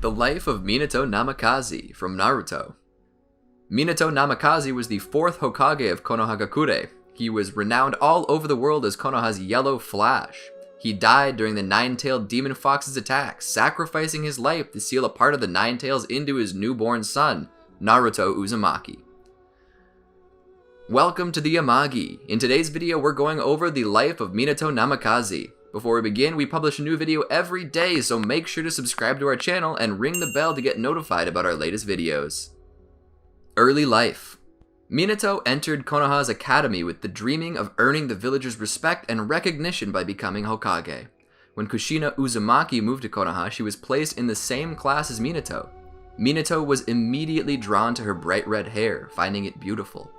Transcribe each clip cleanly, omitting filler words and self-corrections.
The life of Minato Namikaze from Naruto. Minato Namikaze was the 4th Hokage of Konohagakure. He was renowned all over the world as Konoha's Yellow Flash. He died during the Nine-Tailed Demon Fox's attack, sacrificing his life to seal a part of the Nine Tails into his newborn son, Naruto Uzumaki. Welcome to the Amagi. In today's video, we're going over the life of Minato Namikaze. Before we begin, we publish a new video every day, so make sure to subscribe to our channel and ring the bell to get notified about our latest videos. Early life. Minato entered Konoha's academy with the dreaming of earning the villagers' respect and recognition by becoming Hokage. When Kushina Uzumaki moved to Konoha, she was placed in the same class as Minato. Minato was immediately drawn to her bright red hair, finding it beautiful.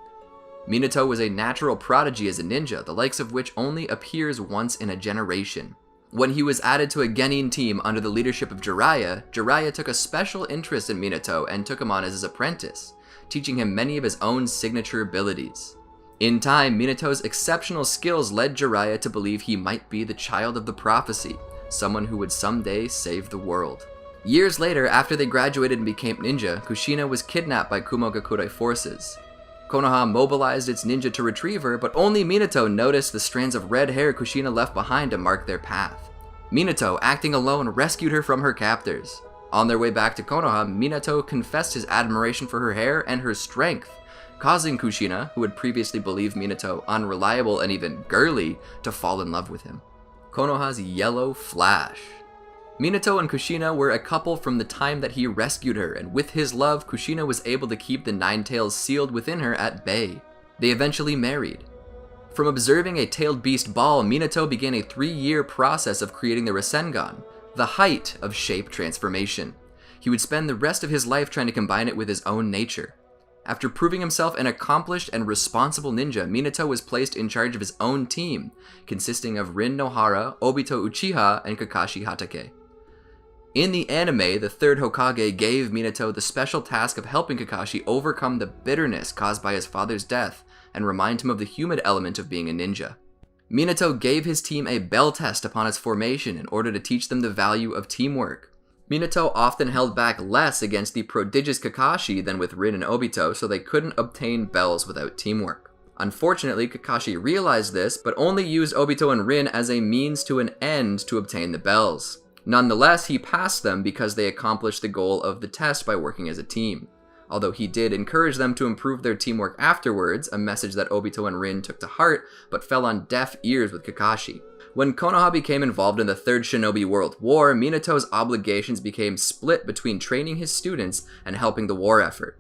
Minato was a natural prodigy as a ninja, the likes of which only appears once in a generation. When he was added to a genin team under the leadership of Jiraiya, Jiraiya took a special interest in Minato and took him on as his apprentice, teaching him many of his own signature abilities. In time, Minato's exceptional skills led Jiraiya to believe he might be the child of the prophecy, someone who would someday save the world. Years later, after they graduated and became ninja, Kushina was kidnapped by Kumogakure forces. Konoha mobilized its ninja to retrieve her, but only Minato noticed the strands of red hair Kushina left behind to mark their path. Minato, acting alone, rescued her from her captors. On their way back to Konoha, Minato confessed his admiration for her hair and her strength, causing Kushina, who had previously believed Minato unreliable and even girly, to fall in love with him. Konoha's Yellow Flash. Minato and Kushina were a couple from the time that he rescued her, and with his love, Kushina was able to keep the Nine Tails sealed within her at bay. They eventually married. From observing a tailed beast ball, Minato began a 3-year process of creating the Rasengan, the height of shape transformation. He would spend the rest of his life trying to combine it with his own nature. After proving himself an accomplished and responsible ninja, Minato was placed in charge of his own team, consisting of Rin Nohara, Obito Uchiha, and Kakashi Hatake. In the anime, the 3rd Hokage gave Minato the special task of helping Kakashi overcome the bitterness caused by his father's death and remind him of the human element of being a ninja. Minato gave his team a bell test upon its formation in order to teach them the value of teamwork. Minato often held back less against the prodigious Kakashi than with Rin and Obito, so they couldn't obtain bells without teamwork. Unfortunately, Kakashi realized this, but only used Obito and Rin as a means to an end to obtain the bells. Nonetheless, he passed them because they accomplished the goal of the test by working as a team. Although he did encourage them to improve their teamwork afterwards, a message that Obito and Rin took to heart, but fell on deaf ears with Kakashi. When Konoha became involved in the Third Shinobi World War, Minato's obligations became split between training his students and helping the war effort.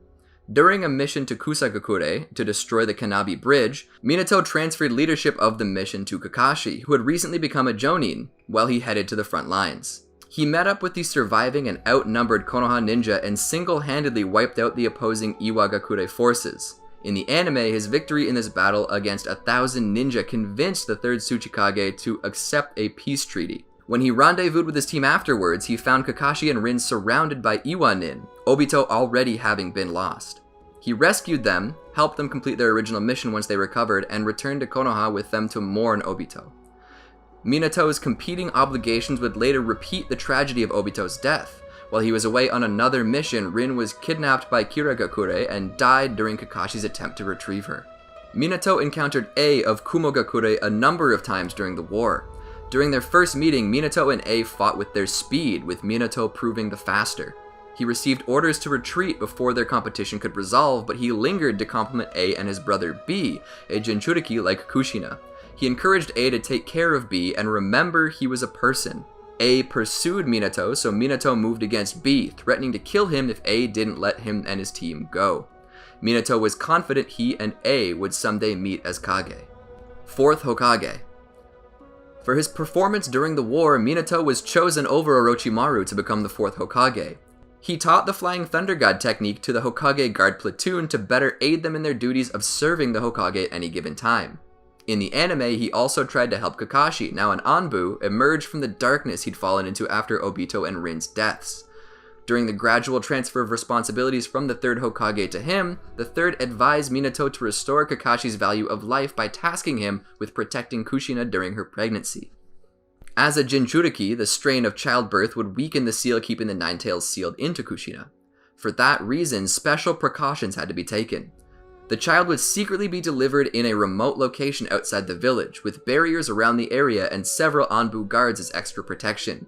During a mission to Kusakakure to destroy the Kanabi Bridge, Minato transferred leadership of the mission to Kakashi, who had recently become a Jonin, while he headed to the front lines. He met up with the surviving and outnumbered Konoha ninja and single-handedly wiped out the opposing Iwagakure forces. In the anime, his victory in this battle against 1,000 ninja convinced the 3rd Tsuchikage to accept a peace treaty. When he rendezvoused with his team afterwards, he found Kakashi and Rin surrounded by Iwanin, Obito already having been lost. He rescued them, helped them complete their original mission once they recovered, and returned to Konoha with them to mourn Obito. Minato's competing obligations would later repeat the tragedy of Obito's death. While he was away on another mission, Rin was kidnapped by Kiragakure and died during Kakashi's attempt to retrieve her. Minato encountered A of Kumogakure a number of times during the war. During their first meeting, Minato and A fought with their speed, with Minato proving the faster. He received orders to retreat before their competition could resolve, but he lingered to compliment A and his brother B, a Jinchuriki like Kushina. He encouraged A to take care of B and remember he was a person. A pursued Minato, so Minato moved against B, threatening to kill him if A didn't let him and his team go. Minato was confident he and A would someday meet as Kage. 4th Hokage. For his performance during the war, Minato was chosen over Orochimaru to become the 4th Hokage. He taught the Flying Thunder God technique to the Hokage Guard platoon to better aid them in their duties of serving the Hokage at any given time. In the anime, he also tried to help Kakashi, now an Anbu, emerge from the darkness he'd fallen into after Obito and Rin's deaths. During the gradual transfer of responsibilities from the 3rd Hokage to him, the 3rd advised Minato to restore Kakashi's value of life by tasking him with protecting Kushina during her pregnancy. As a Jinchuriki, the strain of childbirth would weaken the seal keeping the Nine Tails sealed into Kushina. For that reason, special precautions had to be taken. The child would secretly be delivered in a remote location outside the village, with barriers around the area and several Anbu guards as extra protection.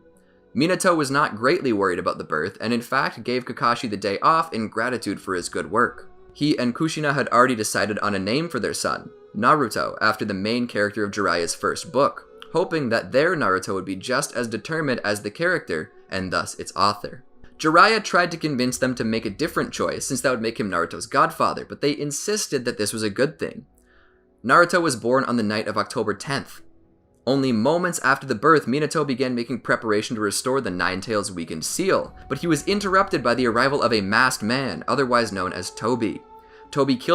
Minato was not greatly worried about the birth, and in fact gave Kakashi the day off in gratitude for his good work. He and Kushina had already decided on a name for their son, Naruto, after the main character of Jiraiya's first book, hoping that their Naruto would be just as determined as the character, and thus its author. Jiraiya tried to convince them to make a different choice, since that would make him Naruto's godfather, but they insisted that this was a good thing. Naruto was born on the night of October 10th. Only moments after the birth, Minato began making preparation to restore the Nine Tails' weakened seal, but he was interrupted by the arrival of a masked man, otherwise known as Toby. Toby killed